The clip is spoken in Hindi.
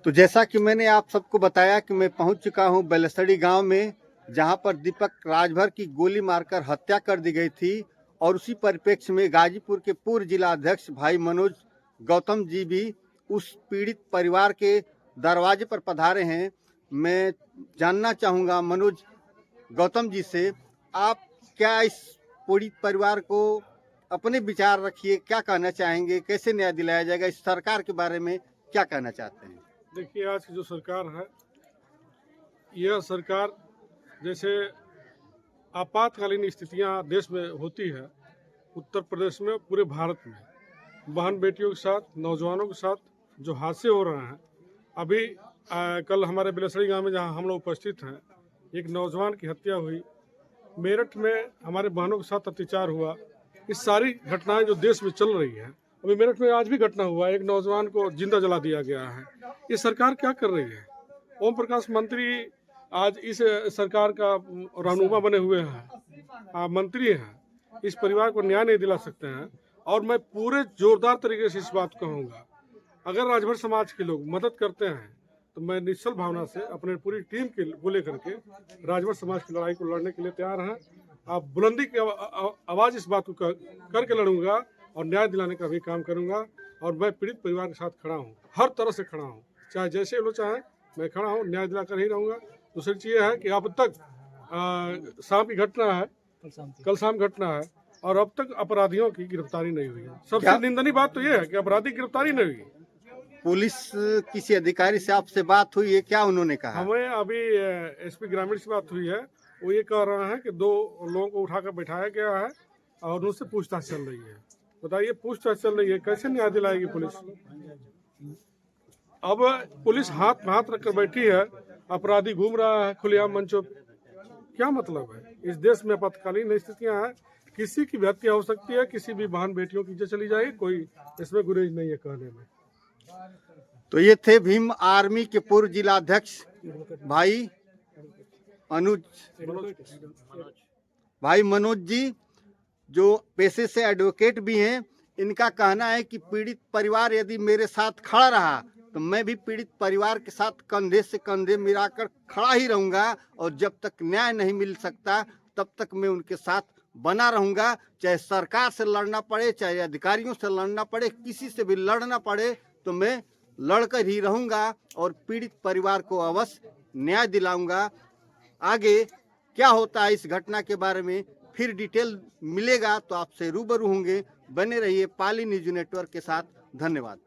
तो जैसा कि मैंने आप सबको बताया कि मैं पहुंच चुका हूं बेलसड़ी गांव में, जहां पर दीपक राजभर की गोली मारकर हत्या कर दी गई थी। और उसी परिप्रेक्ष्य में गाजीपुर के पूर्व जिला अध्यक्ष भाई मनोज गौतम जी भी उस पीड़ित परिवार के दरवाजे पर पधारे हैं। मैं जानना चाहूँगा मनोज गौतम जी से, आप क्या इस पीड़ित परिवार को अपने विचार रखिए, क्या कहना चाहेंगे, कैसे न्याय दिलाया जाएगा, इस सरकार के बारे में क्या कहना चाहते हैं? देखिए, आज की जो सरकार है, यह सरकार जैसे आपातकालीन स्थितियां देश में होती है, उत्तर प्रदेश में, पूरे भारत में बहन बेटियों के साथ, नौजवानों के साथ जो हादसे हो रहे हैं। अभी कल हमारे बेलसड़ी गांव में जहां हम लोग उपस्थित हैं, एक नौजवान की हत्या हुई। मेरठ में हमारे बहनों के साथ अत्याचार हुआ। इस सारी घटनाएं जो देश में चल रही हैं, अभी मेरठ में आज भी घटना हुआ, एक नौजवान को जिंदा जला दिया गया है। ये सरकार क्या कर रही है? ओम प्रकाश मंत्री आज इस सरकार का रहनुमा बने हुए हैं, मंत्री हैं, इस परिवार को न्याय नहीं दिला सकते हैं। और मैं पूरे जोरदार तरीके से इस बात कहूँगा, अगर राजभर समाज के लोग मदद करते हैं तो मैं निश्चल भावना से अपने पूरी टीम को लेकर के राजभर समाज की लड़ाई को लड़ने के लिए तैयार हैं। आप बुलंदी की आवाज़ इस बात को करके लड़ूंगा और न्याय दिलाने का भी काम करूंगा। और मैं पीड़ित परिवार के साथ खड़ा हूं, हर तरह से खड़ा हूं, चाहे जैसे लोग चाहें मैं खड़ा हूं, न्याय दिलाकर ही रहूंगा। दूसरी चीज़ है कि अब तक शाम की घटना है, कल शाम घटना है, और अब तक अपराधियों की गिरफ्तारी नहीं हुई है। सबसे निंदनीय बात तो ये है कि अपराधी की गिरफ्तारी नहीं हुई। पुलिस किसी अधिकारी से आपसे बात हुई है, क्या उन्होंने कहा? हमें अभी एसपी ग्रामीण से बात हुई है, वो ये कह रहे हैं कि 2 लोगों को उठाकर बैठाया गया है और उनसे पूछताछ चल रही है। बताइए, पूछताछ चल रही है, कैसे न्याय दिलाएगी पुलिस? अब पुलिस हाथ में हाथ रखकर बैठी है, अपराधी घूम रहा है खुलेआम मंचों पे। क्या मतलब है? इस देश में आपातकालीन स्थितियां हैं, किसी की भी हत्या हो सकती है, किसी भी बहन बेटियों की इज्जत चली जाएगी, कोई इसमें गुरेज नहीं है कहने में। तो ये थे भीम आर्मी के पूर्व जिला अध्यक्ष भाई मनोज जी, जो पेशे से एडवोकेट भी हैं। इनका कहना है कि पीड़ित परिवार यदि मेरे साथ खड़ा रहा तो मैं भी पीड़ित परिवार के साथ कंधे से कंधे मिलाकर खड़ा ही रहूंगा, और जब तक न्याय नहीं मिल सकता तब तक मैं उनके साथ बना रहूंगा। चाहे सरकार से लड़ना पड़े, चाहे अधिकारियों से लड़ना पड़े, किसी से भी लड़ना पड़े तो मैं लड़कर ही रहूंगा और पीड़ित परिवार को अवश्य न्याय दिलाऊंगा। आगे क्या होता है इस घटना के बारे में फिर डिटेल मिलेगा तो आपसे रूबरू होंगे। बने रहिए पाली न्यूज नेटवर्क के साथ। धन्यवाद।